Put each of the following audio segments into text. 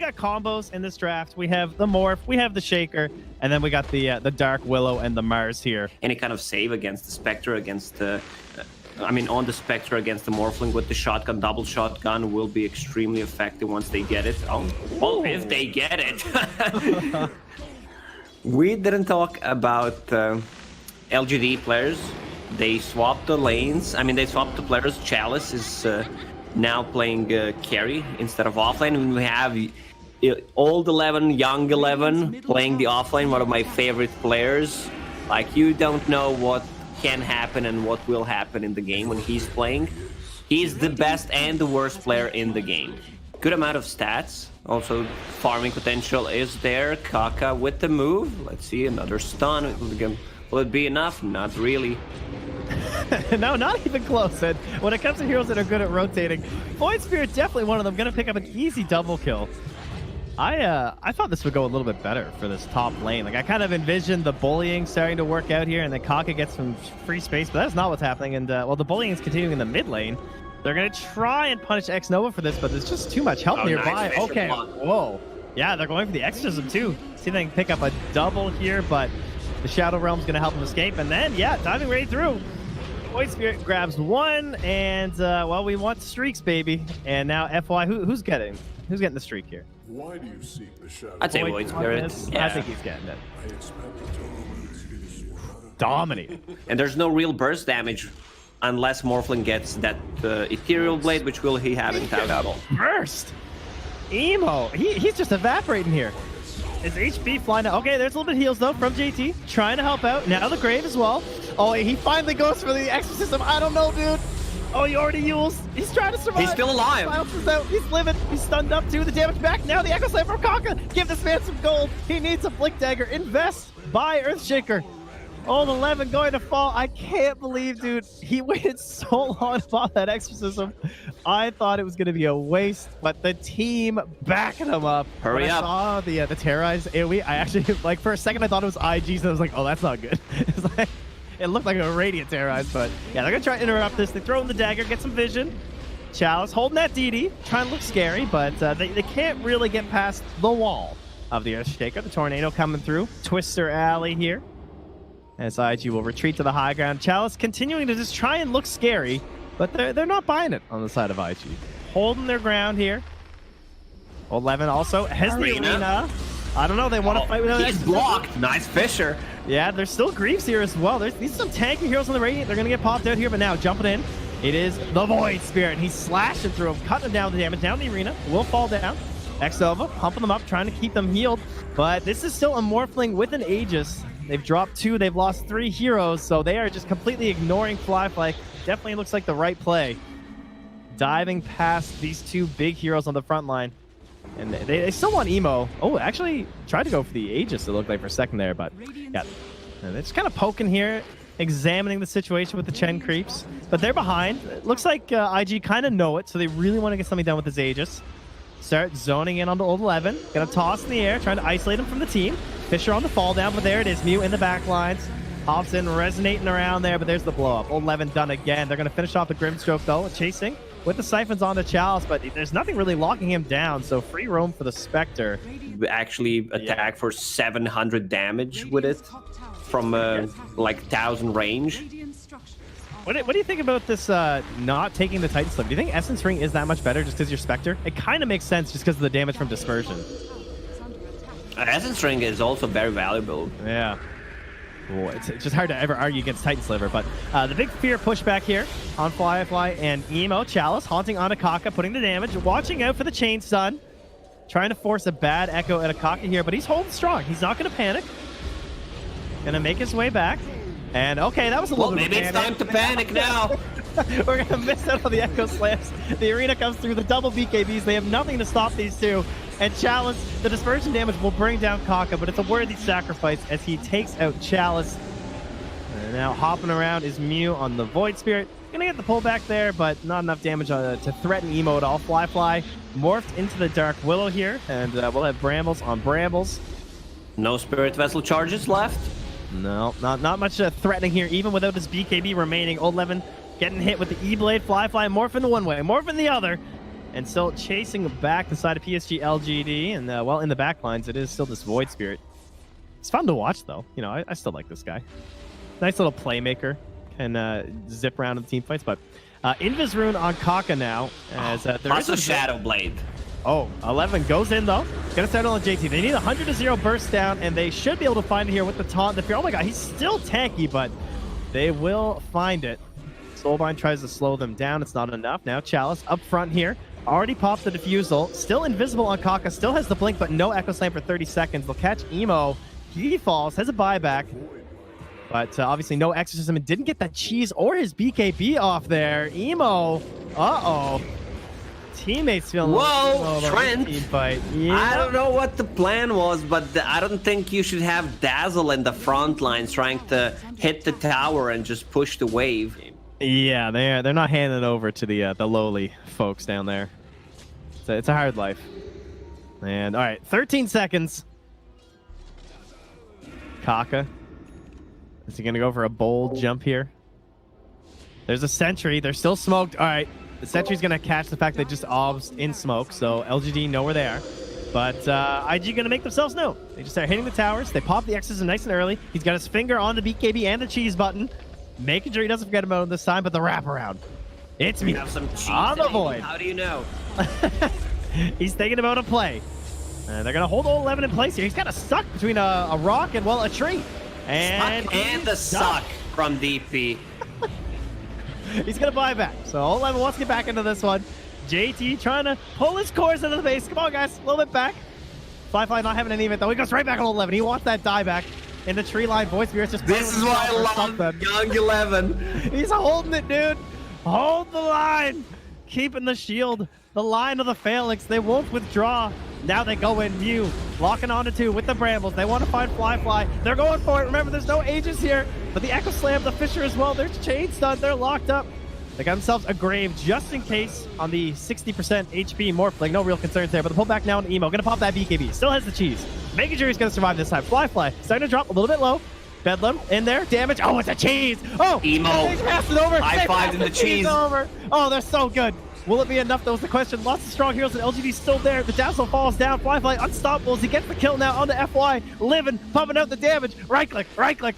got combos in this draft. We have the Morph, we have the Shaker, and then we got the Dark Willow and the Mars here. Any kind of save against the Spectre, against the... I mean, on the Spectre against the Morphling with the shotgun, double shotgun will be extremely effective once they get it. Oh, well, if they get it. We didn't talk about LGD players. They swapped the lanes. I mean, they swapped the players. Chalice is now playing carry instead of offlane. And we have old 11, young 11 playing the offlane, one of my favorite players. Like, you don't know what can happen and what will happen in the game when he's playing. He's the best and the worst player in the game. Good amount of stats. Also, farming potential is there. Kaka with the move. Let's see, another stun. Will it be enough? Not really. No, not even close. And when it comes to heroes that are good at rotating, Void Spirit definitely one of them. Gonna pick up an easy double kill. I thought this would go a little bit better for this top lane. Like, I kind of envisioned the bullying starting to work out here, and then Kaka gets some free space, but that's not what's happening. And well, the bullying is continuing in the mid lane. They're gonna try and punish X Nova for this, but there's just too much help nearby. Nice okay, whoa, yeah, they're going for the exorcism too. See if they can pick up a double here, but the Shadow Realm's gonna help him escape, and then yeah, diving right through. Void Spirit grabs one, and well, we want streaks, baby. And now FY, who's getting the streak here? Why do you seek the shadow? I'd say Void Spirit. Yeah. I think he's getting it. Dominate. And there's no real burst damage unless Morphling gets that Ethereal Blade, which will he have in Town Battle. Burst! Emo! He's just evaporating here. His HP flying out. Okay, there's a little bit of heals though from JT. Trying to help out. Now the Grave as well. Oh, he finally goes for the exorcism. I don't know, dude. Oh, he already used. He's trying to survive. He's still alive. Bounces out. He's living. He's stunned up too. The damage back. Now the Echo Slam from Kaka. Give this man some gold. He needs a Blink Dagger. Invest. Buy Earthshaker. Old 11 going to fall. I can't believe, dude. He waited so long to bought that exorcism. I thought it was going to be a waste, but the team backing him up. Hurry up. I saw the terrorize AoE. I actually, like, for a second, I thought it was IG, so I was like, oh, that's not good. It's like, it looked like a radiant terrorize, but yeah, they're going to try to interrupt this. They throw in the dagger, get some vision. Chalice holding that DD, trying to look scary, but they can't really get past the wall of the Earthshaker. The Tornado coming through. Twister Alley here. As IG will retreat to the high ground. Chalice continuing to just try and look scary, but they're not buying it on the side of IG. Holding their ground here. 11 also has the arena. I don't know, they want to fight with He's blocked. Nice Fisher. Yeah, there's still Greaves here as well. These are some tanky heroes on the Radiant. They're going to get popped out here, but now jumping in. It is the Void Spirit, and he's slashing through him, cutting him down the damage. Down the arena. Will fall down. X-Nova pumping them up, trying to keep them healed. But this is still a Morphling with an Aegis. They've dropped 2. They've lost 3 heroes, so they are just completely ignoring Flyfly. Definitely looks like the right play. Diving past these 2 big heroes on the front line. And they still want Emo. Oh, actually tried to go for the Aegis, it looked like, for a second there, but yeah. They're just kind of poking here, examining the situation with the Chen creeps. But they're behind. It looks like IG kind of know it, so they really want to get something done with this Aegis. Start zoning in onto Old 11. Gonna toss in the air, trying to isolate him from the team. Fisher on the fall down, but there it is. Mew in the back lines. Hops in, resonating around there, but there's the blow up. Old 11 done again. They're gonna finish off the Grimstroke though, chasing with the Siphons on the Chalice, but there's nothing really locking him down, so free roam for the Spectre. Actually attack for 700 damage with it from like 1,000 range. What do you think about this not taking the Titan Slip? Do you think Essence Ring is that much better just because you're Spectre? It kind of makes sense just because of the damage from Dispersion. Essence Ring is also very valuable. Yeah. Ooh, it's just hard to ever argue against Titan Sliver, but the big fear pushback here on Flyfly and Emo. Chalice haunting on Akaka, putting the damage, watching out for the Chain Stun. Trying to force a bad echo at Akaka here, but he's holding strong. He's not going to panic. Gonna make his way back. And okay, that was a little bit maybe it's time to panic now. We're gonna miss out on the Echo Slams. The arena comes through, the double BKBs. They have nothing to stop these 2. And Chalice, the dispersion damage will bring down Kaka, but it's a worthy sacrifice as he takes out Chalice. And now hopping around is Mew on the Void Spirit. Gonna get the pullback there, but not enough damage to threaten Emo at all. Flyfly morphed into the Dark Willow here, and we'll have Brambles on Brambles. No Spirit Vessel charges left. No, not much threatening here, even without his BKB remaining. Old 11 getting hit with the E-Blade. Flyfly morph in the one way, morph in the other. and still chasing back the side of PSG.LGD. And, well, in the back lines, it is still this Void Spirit. It's fun to watch, though. You know, I still like this guy. Nice little playmaker. Can zip around in the team fights. But Invis Rune on Kaka now. As there is a Shadow Blade. Oh, 11 goes in, though. Gonna settle on JT. They need 100-0 burst down, and they should be able to find it here with the taunt. The fear. Oh my god, he's still tanky, but they will find it. Soulbind tries to slow them down. It's not enough. Now Chalice up front here. Already popped the defusal. Still invisible on Kaka. Still has the blink, but no Echo Slam for 30 seconds. They'll catch Emo. He falls. Has a buyback. But obviously no Exorcism. And didn't get that cheese or his BKB off there. Emo. Uh-oh. Teammates feeling whoa, Trent. Fight. Yeah. I don't know what the plan was, but I don't think you should have Dazzle in the front lines trying to hit the tower and just push the wave. Yeah, they're not handing it over to the lowly folks down there. It's a hard life. And all right, 13 seconds. Kaka. Is he gonna go for a bold jump here? There's a sentry. They're still smoked. All right. The sentry's going to catch the fact they just obs in smoke, so LGD know where they are. But IG going to make themselves known. They just start hitting the towers. They pop the X's nice and early. He's got his finger on the BKB and the cheese button, making sure he doesn't forget about it this time, but the wraparound. It's me have some cheese on the Void. How do you know? He's thinking about a play. They're going to hold all 11 in place here. He's got a suck between a rock and, well, a tree. And the suck from DP. He's going to buy back. So all 11 wants to get back into this one. JT trying to pull his cores into the base. Come on, guys. A little bit back. Firefly not having any of it, though. He goes right back on 11. He wants that die back in the tree line. Void Spirit's just... This is why I love Young 11. He's holding it, dude. Hold the line. Keeping the shield. The line of the Phalanx. They won't withdraw. Now they go in view. Locking onto 2 with the Brambles. They want to find Fly. They're going for it. Remember, there's no Aegis here. But the Echo Slam, the Fisher as well. They're chain stunned. They're locked up. They got themselves a grave just in case on the 60% HP Morphling. No real concerns there. But the pullback now on Emo. Gonna pop that BKB. Still has the cheese. Making sure he's gonna survive this time. Fly. Starting to drop a little bit low. Bedlam in there. Damage. Oh, it's a cheese. Oh, Emo. Passed it over. High five in the cheese. Over. Oh, they're so good. Will it be enough? That was the question. Lots of strong heroes, and LGD's still there. The Dazzle falls down. Fly unstoppable as he gets the kill now on the FY. Living, pumping out the damage. Right click.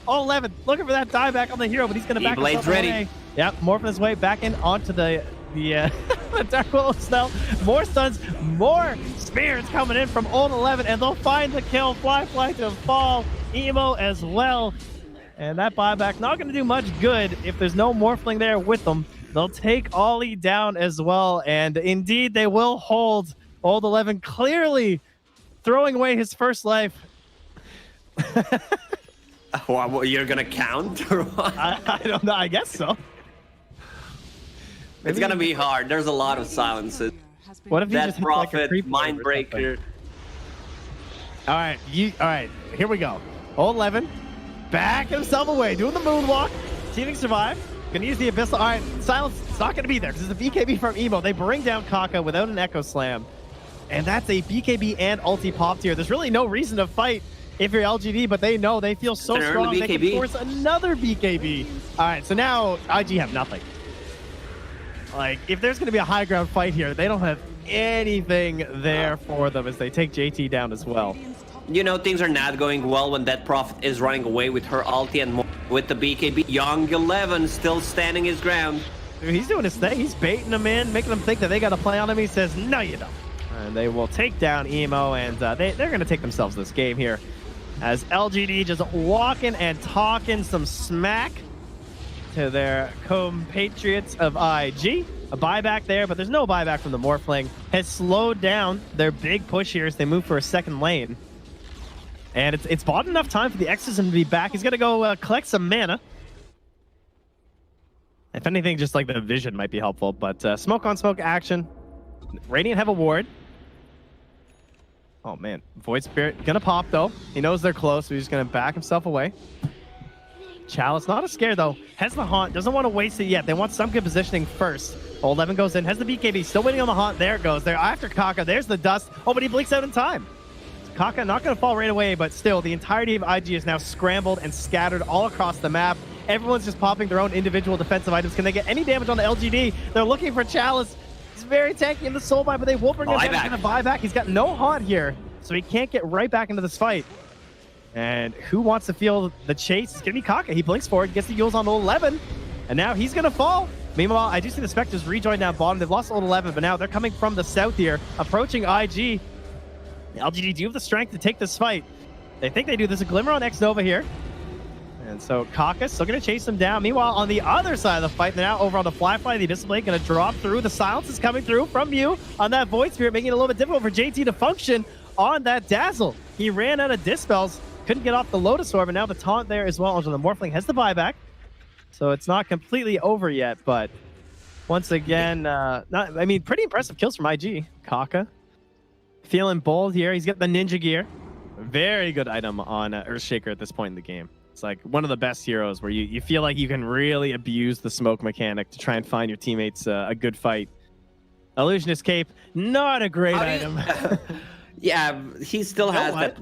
All 11. Looking for that dieback on the hero, but he's going to back himself ready. away. Yep, morphing his way back in onto the Dark Willows now. More stuns, more spears coming in from all 11, and they'll find the kill. Fly to fall. Emo as well. And that buyback not going to do much good if there's no Morphling there with them. They'll take Ollie down as well, and indeed they will hold Old 11, clearly throwing away his first life. What, you're gonna count or what? I don't know, I guess so. It's gonna be hard. There's a lot of silences. What if he that just Prophet, like Mindbreaker. All right, here we go. Old 11, back himself away, doing the moonwalk, teaming survive. Gonna use the Abyssal. All right, Silence. It's not gonna be there because it's a BKB from Emo. They bring down Kaka without an Echo Slam. And that's a BKB and ulti popped here. There's really no reason to fight if you're LGD, but they know, they feel so strong. They can force another BKB. All right, so now IG have nothing. Like, if there's gonna be a high ground fight here, they don't have anything there for them as they take JT down as well. You know, things are not going well when that Prophet is running away with her ulti and more with the BKB. Young 11 still standing his ground. Dude, he's doing his thing. He's baiting them in, making them think that they got a play on him. He says, no, you don't. And they will take down Emo, and they're going to take themselves this game here. As LGD just walking and talking some smack to their compatriots of IG. A buyback there, but there's no buyback from the Morphling. Has slowed down their big push here as they move for a second lane. And it's bought enough time for the Exorcism to be back. He's going to go collect some mana. If anything, just like the vision might be helpful. But smoke on smoke action. Radiant have a ward. Oh, man. Void Spirit going to pop, though. He knows they're close, so he's going to back himself away. Chalice, not as scared, though. Has the Haunt. Doesn't want to waste it yet. They want some good positioning first. 11 goes in. Has the BKB. Still waiting on the Haunt. There it goes. They're after Kaka. There's the dust. Oh, but he blinks out in time. Kaka not going to fall right away, but still, the entirety of IG is now scrambled and scattered all across the map. Everyone's just popping their own individual defensive items. Can they get any damage on the LGD? They're looking for Chalice. He's very tanky in the soul buy, but they will bring him back. He's gonna buy back. He's got no haunt here, so he can't get right back into this fight. And who wants to feel the chase? It's gonna be Kaka. He blinks forward, gets the Yules on 11, and now he's gonna fall. Meanwhile, I do see the Spectres rejoin down bottom. They've lost 11, but now they're coming from the south here, approaching IG. LGD do have the strength to take this fight. They think they do. There's a glimmer on X-Nova here. And so Kaka still going to chase them down. Meanwhile, on the other side of the fight, they're now over on the Fly, the Abyssal Blade going to drop through. The silence is coming through from Mew on that Void Spirit, making it a little bit difficult for JT to function on that Dazzle. He ran out of Dispels, couldn't get off the Lotus Orb, and now the taunt there as well. Also, the Morphling has the buyback. So it's not completely over yet, but once again, pretty impressive kills from IG. Kaka feeling bold here. He's got the Ninja Gear. Very good item on Earthshaker at this point in the game. It's like one of the best heroes where you feel like you can really abuse the smoke mechanic to try and find your teammates a good fight. Illusionist Cape, not a great item. Yeah, he still has that.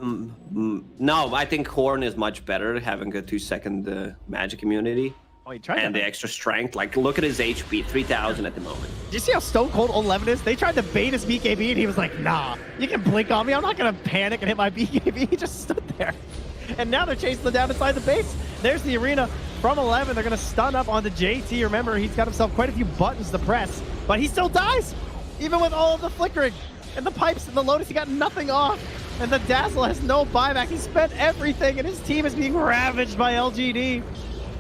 No, I think Horn is much better, having a 2-second magic immunity. Oh, he tried and the extra strength. Like, look at his HP, 3,000 at the moment. Did you see how Stone Cold 11 is? They tried to bait his BKB, and he was like, nah, you can blink on me. I'm not going to panic and hit my BKB. He just stood there. And now they're chasing them down inside the base. There's the arena from 11. They're going to stun up onto JT. Remember, he's got himself quite a few buttons to press, but he still dies, even with all of the flickering and the pipes and the Lotus. He got nothing off, and the Dazzle has no buyback. He spent everything, and his team is being ravaged by LGD.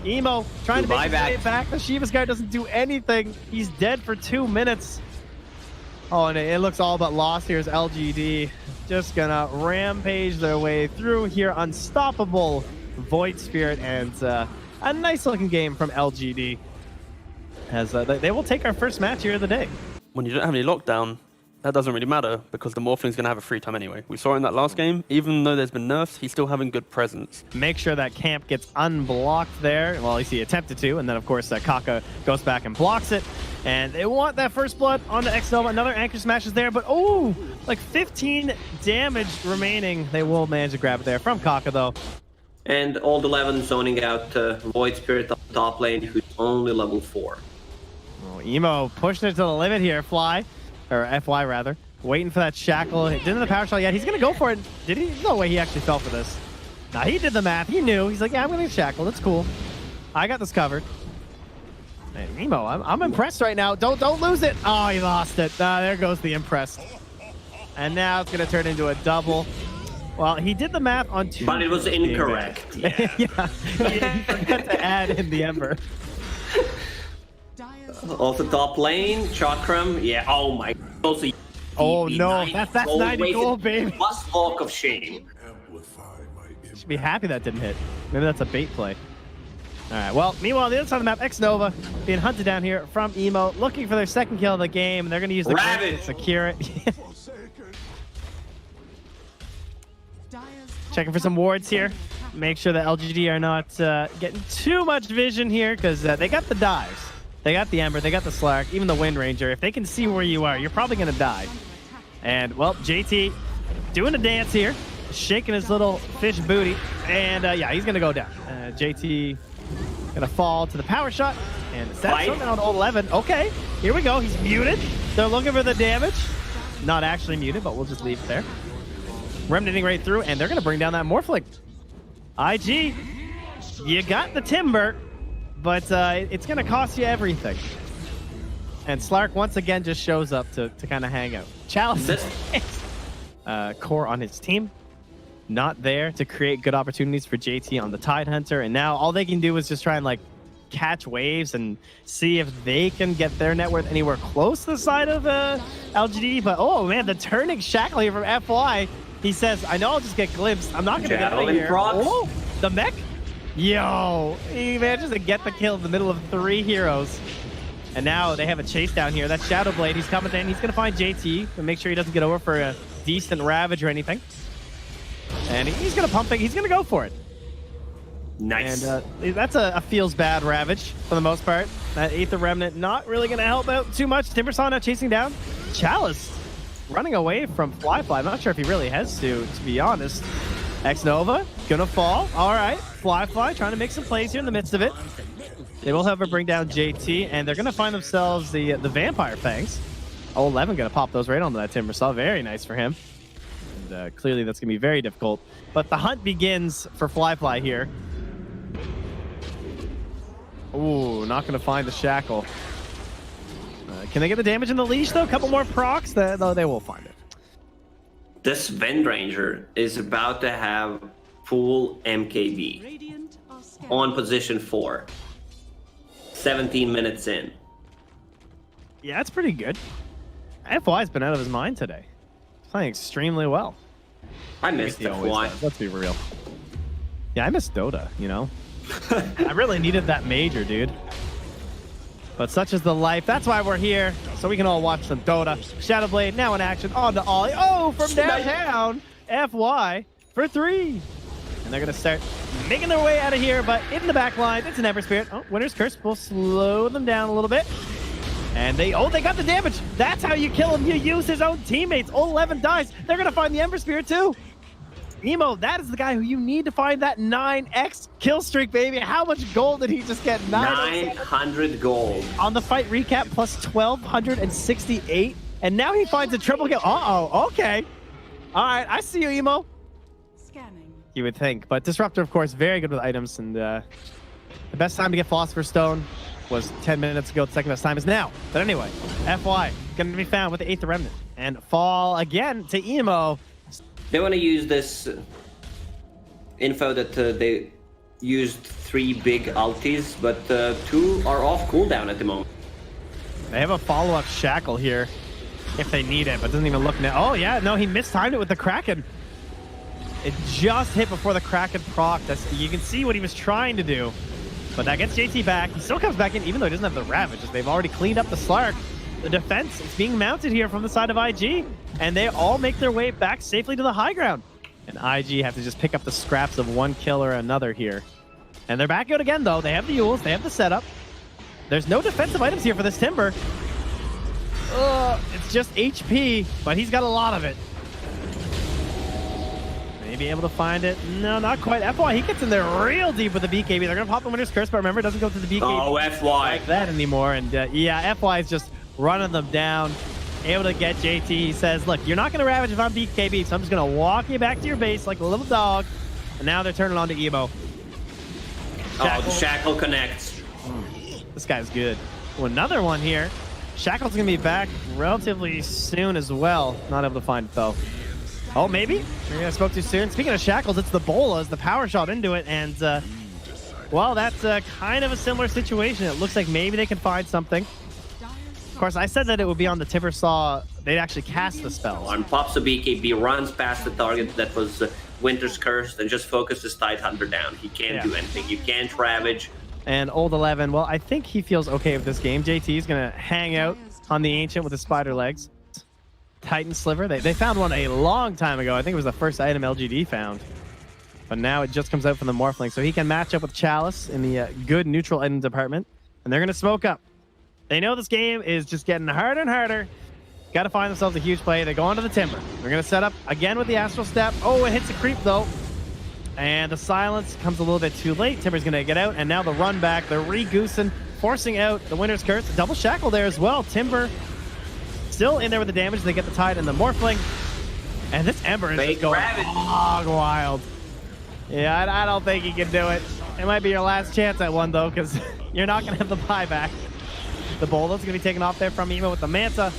Emo trying to make his way back. The Shiva's guy doesn't do anything. He's dead for 2 minutes. Oh, and it looks all but lost here as LGD just gonna rampage their way through here. Unstoppable Void Spirit, and a nice looking game from LGD as they will take our first match here of the day. When you don't have any lockdown, that doesn't really matter because the Morphling's going to have a free time anyway. We saw in that last game, even though there's been nerfs, he's still having good presence. Make sure that camp gets unblocked there. Well, at least he attempted to, and then of course Kaka goes back and blocks it. And they want that first blood onto X-Nova. Another Anchor Smash is there, but oh, like 15 damage remaining. They will manage to grab it there from Kaka though. And Old 11 zoning out Void Spirit on the top lane, who's only level 4. Oh, Emo pushing it to the limit here, FY rather. Waiting for that shackle. He didn't have the power shot yet. He's gonna go for it. Did he? No way he actually fell for this. Nah, he did the math. He knew. He's like, yeah, I'm gonna get shackled. That's cool. I got this covered. Man, Emo, I'm impressed right now. Don't lose it. Oh, he lost it. There goes the impressed. And now it's gonna turn into a double. Well, he did the math on 2. But it was incorrect. Yeah. He forgot to add in the Ember. Also top lane, Chakram. Yeah, oh my. Also, oh no, that's 90 gold, baby. Plus Walk of Shame. Should be happy that didn't hit. Maybe that's a bait play. All right, well, meanwhile, on the other side of the map, X-Nova being hunted down here from Emo, looking for their second kill of the game. They're going to use the Ravage to secure it. Checking for some wards here. Make sure that LGD are not getting too much vision here, because they got the dives. They got the Ember, they got the Slark, even the Wind Ranger. If they can see where you are, you're probably going to die. And, well, JT doing a dance here, shaking his little fish booty. And, yeah, he's going to go down. JT going to fall to the power shot. And that's something on Old 11. Okay, here we go. He's muted. They're looking for the damage. Not actually muted, but we'll just leave it there. Remnanting right through, and they're going to bring down that Morphling. IG, you got the Timber, but it's going to cost you everything. And Slark once again just shows up to kind of hang out. Chalice core on his team. Not there to create good opportunities for JT on the Tidehunter. And now all they can do is just try and like catch waves and see if they can get their net worth anywhere close to the side of LGD. But oh man, the turning shackle here from FY. He says, I know I'll just get glimpsed. I'm not going to get out of here. Oh, the mech? Yo, he manages to get the kill in the middle of 3 heroes. And now they have a chase down here. That's Shadow Blade. He's coming in. He's going to find JT and make sure he doesn't get over for a decent Ravage or anything. And he's going to pump it. He's going to go for it. Nice. And that's a feels bad Ravage for the most part. That Aether Remnant not really going to help out too much. Timbersaw now chasing down Chalice. Running away from Fly. I'm not sure if he really has to be honest. X-Nova gonna fall. All right, Fly trying to make some plays here in the midst of it. They will, however, bring down JT, and they're gonna find themselves the Vampire Fangs. Oh, 11 gonna pop those right onto that Timber Saw. Very nice for him. And clearly that's gonna be very difficult. But the hunt begins for Fly here. Ooh, not gonna find the shackle. Can they get the damage in the leash though? A couple more procs, though they will find it. This Wind Ranger is about to have full MKB on position 4. 17 minutes in. Yeah, that's pretty good. FY's been out of his mind today. He's playing extremely well. I missed He always FY. does. Let's be real. Yeah, I miss Dota, you know? I really needed that major, dude. But such is the life. That's why we're here, so we can all watch some Dota. Shadowblade now in action on to Ollie. Oh, from downtown. FY for 3. And they're going to start making their way out of here, but in the back line, it's an Ember Spirit. Oh, Winter's Curse will slow them down a little bit. And they got the damage. That's how you kill him. You use his own teammates. All 11 dies. They're going to find the Ember Spirit too. Emo, that is the guy who you need to find that 9x kill streak, baby. How much gold did he just get? 900 gold. On the fight recap, plus 1,268. And now he finds a triple kill. Uh-oh, okay. All right, I see you, Emo. Scanning. You would think. But Disruptor, of course, very good with items. And the best time to get Philosopher's Stone was 10 minutes ago. The second best time is now. But anyway, FY going to be found with the 8th Remnant. And fall again to Emo. They want to use this info that they used 3 big ultis, but 2 are off cooldown at the moment. They have a follow-up shackle here if they need it, but doesn't even look now. Oh, yeah, no, he mistimed it with the Kraken. It just hit before the Kraken proc. You can see what he was trying to do, but that gets JT back. He still comes back in, even though he doesn't have the Ravages. They've already cleaned up the Slark. The defense is being mounted here from the side of IG, and they all make their way back safely to the high ground. And IG have to just pick up the scraps of one kill or another here. And they're back out again, though. They have the Yules, they have the setup. There's no defensive items here for this Timber. It's just HP, but he's got a lot of it. Maybe able to find it. No, not quite. FY, he gets in there real deep with the BKB. They're going to pop the Winter's Curse, but remember, it doesn't go to the BKB Oh, FY. like that anymore. And yeah, FY is just running them down, able to get JT. He says, look, you're not going to Ravage if I'm BKB, so I'm just going to walk you back to your base like a little dog. And now they're turning on to Emo. Oh, the Shackle connects. This guy's good. Well, another one here. Shackle's going to be back relatively soon as well. Not able to find it, though. Oh, maybe? Maybe I spoke too soon. Speaking of Shackles, it's the Bolas, the power shot into it, and, well, that's kind of a similar situation. It looks like maybe they can find something. Of course, I said that it would be on the Timber Saw. They'd actually cast the spells. One pops a BKB, runs past the target that was Winter's Curse, and just focuses Tidehunter down. He can't do anything. You can't Ravage. And Old 11, well, I think he feels okay with this game. JT is going to hang out on the Ancient with his spider legs. Titan Sliver, they found one a long time ago. I think it was the first item LGD found. But now it just comes out from the Morphling. So he can match up with Chalice in the good neutral item department. And they're going to smoke up. They know this game is just getting harder and harder. Got to find themselves a huge play. They go onto the Timber. They're going to set up again with the Astral Step. Oh, it hits a creep, though. And the silence comes a little bit too late. Timber's going to get out. And now the run back. They're re-goosing, forcing out the Winter's Curse. Double Shackle there as well. Timber still in there with the damage. They get the Tide and the Morphling. And this Ember is just going hog wild. Yeah, I don't think he can do it. It might be your last chance at one, though, because you're not going to have the buyback. The Bolo's going to be taken off there from Emo with the Manta.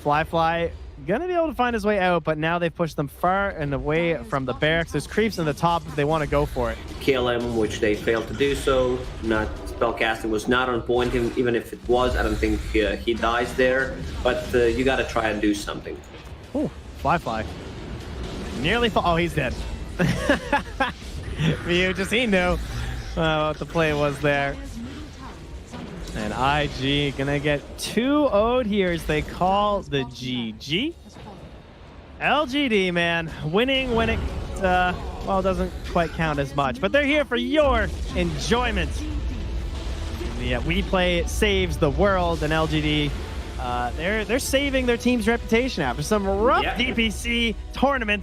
Fly going to be able to find his way out, but now they've pushed them far and away from the barracks. There's creeps in the top if they want to go for it. Kill him, which they failed to do so. Spellcasting was not on point, even if it was. I don't think he dies there, but you got to try and do something. Oh, Fly. Nearly fall. Oh, he's dead. He knew what the play was there. And IG gonna get 2 0'd here as they call the GG. LGD, man, winning. Well, doesn't quite count as much, but they're here for your enjoyment. The WePlay saves the world, and LGD, they're saving their team's reputation after some rough DPC tournaments.